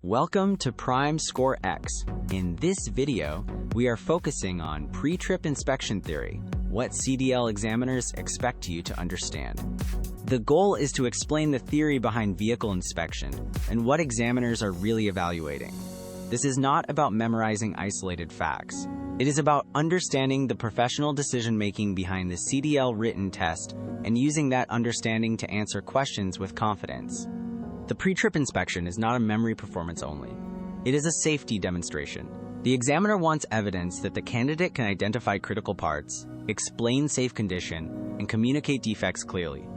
Welcome to PrimeScoreX. In this video, we are focusing on pre-trip inspection theory, what CDL examiners expect you to understand. The goal is to explain the theory behind vehicle inspection and what examiners are really evaluating. This is not about memorizing isolated facts. It is about understanding the professional decision-making behind the CDL written test and using that understanding to answer questions with confidence. The pre-trip inspection is not a memory performance only. It is a safety demonstration. The examiner wants evidence that the candidate can identify critical parts, explain safe condition, and communicate defects clearly.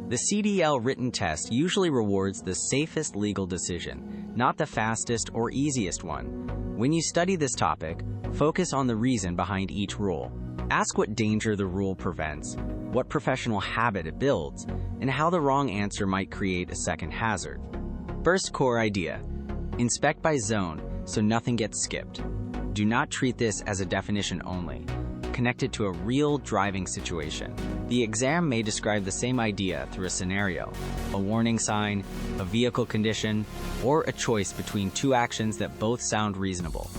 The CDL written test usually rewards the safest legal decision, not the fastest or easiest one. When you study this topic, focus on the reason behind each rule. Ask what danger the rule prevents, what professional habit it builds, and how the wrong answer might create a second hazard. First core idea: inspect by zone so nothing gets skipped. Do not treat this as a definition only. Connect it to a real driving situation. The exam may describe the same idea through a scenario, a warning sign, a vehicle condition, or a choice between two actions that both sound reasonable.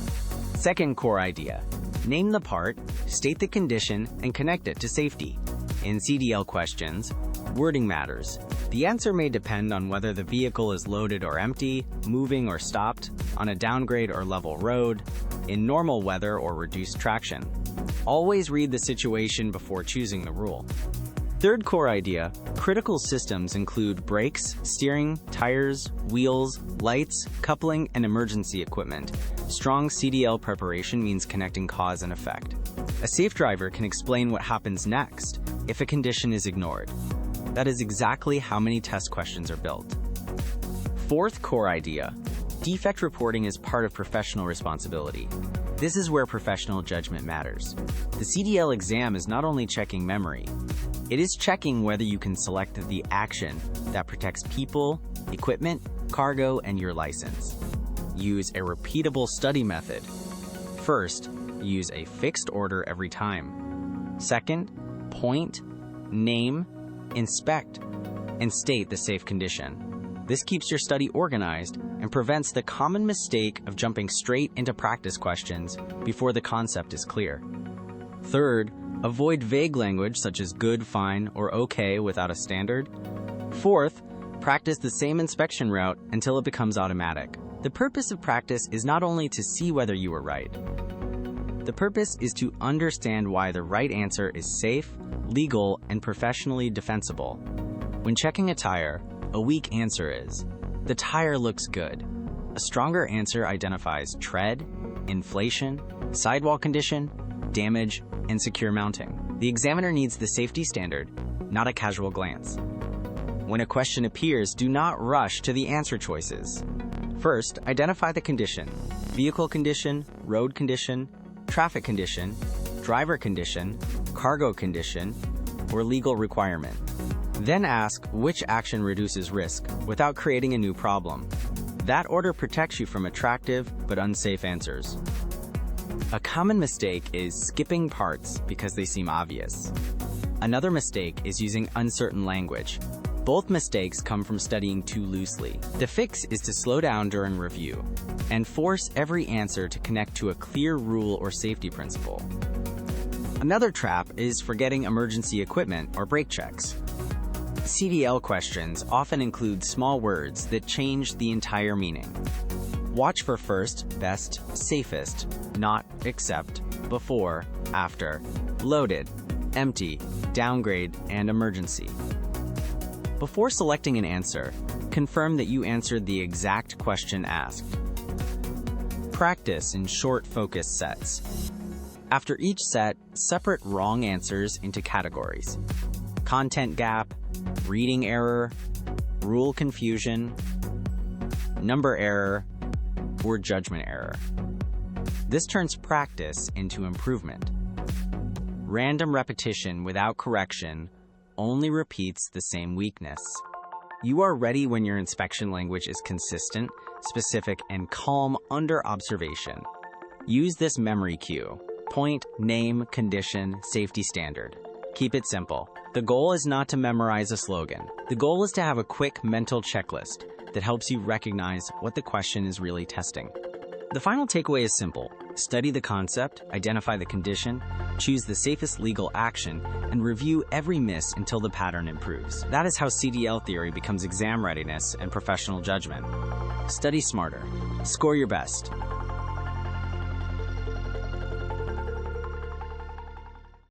Second core idea: name the part, state the condition, and connect it to safety. In CDL questions, wording matters. The answer may depend on whether the vehicle is loaded or empty, moving or stopped, on a downgrade or level road, in normal weather or reduced traction. Always read the situation before choosing the rule. Third core idea: critical systems include brakes, steering, tires, wheels, lights, coupling, and emergency equipment. Strong CDL preparation means connecting cause and effect. A safe driver can explain what happens next if a condition is ignored. That is exactly how many test questions are built. Fourth core idea: defect reporting is part of professional responsibility. This is where professional judgment matters. The CDL exam is not only checking memory, it is checking whether you can select the action that protects people, equipment, cargo, and your license. Use a repeatable study method. First, use a fixed order every time. Second, point, name, inspect, and state the safe condition. This keeps your study organized and prevents the common mistake of jumping straight into practice questions before the concept is clear. Third, avoid vague language such as good, fine, or okay without a standard. Fourth, practice the same inspection route until it becomes automatic. The purpose of practice is not only to see whether you were right. The purpose is to understand why the right answer is safe, legal, and professionally defensible. When checking a tire, a weak answer is, the tire looks good. A stronger answer identifies tread, inflation, sidewall condition, damage, and secure mounting. The examiner needs the safety standard, not a casual glance. When a question appears, do not rush to the answer choices. First, identify the condition: vehicle condition, road condition, traffic condition, driver condition, cargo condition, or legal requirement. Then ask which action reduces risk without creating a new problem. That order protects you from attractive but unsafe answers. A common mistake is skipping parts because they seem obvious. Another mistake is using uncertain language. Both mistakes come from studying too loosely. The fix is to slow down during review and force every answer to connect to a clear rule or safety principle. Another trap is forgetting emergency equipment or brake checks. CDL questions often include small words that change the entire meaning. Watch for first, best, safest, not, except, before, after, loaded, empty, downgrade, and emergency. Before selecting an answer, confirm that you answered the exact question asked. Practice in short focus sets. After each set, separate wrong answers into categories: content gap, reading error, rule confusion, number error, or judgment error. This turns practice into improvement. Random repetition without correction only repeats the same weakness. You are ready when your inspection language is consistent, specific, and calm under observation. Use this memory cue: point, name, condition, safety standard. Keep it simple. The goal is not to memorize a slogan. The goal is to have a quick mental checklist. that helps you recognize what the question is really testing. The final takeaway is simple. Study the concept, identify the condition, choose the safest legal action, and review every miss until the pattern improves. That is how CDL theory becomes exam readiness and professional judgment. Study smarter. Score your best.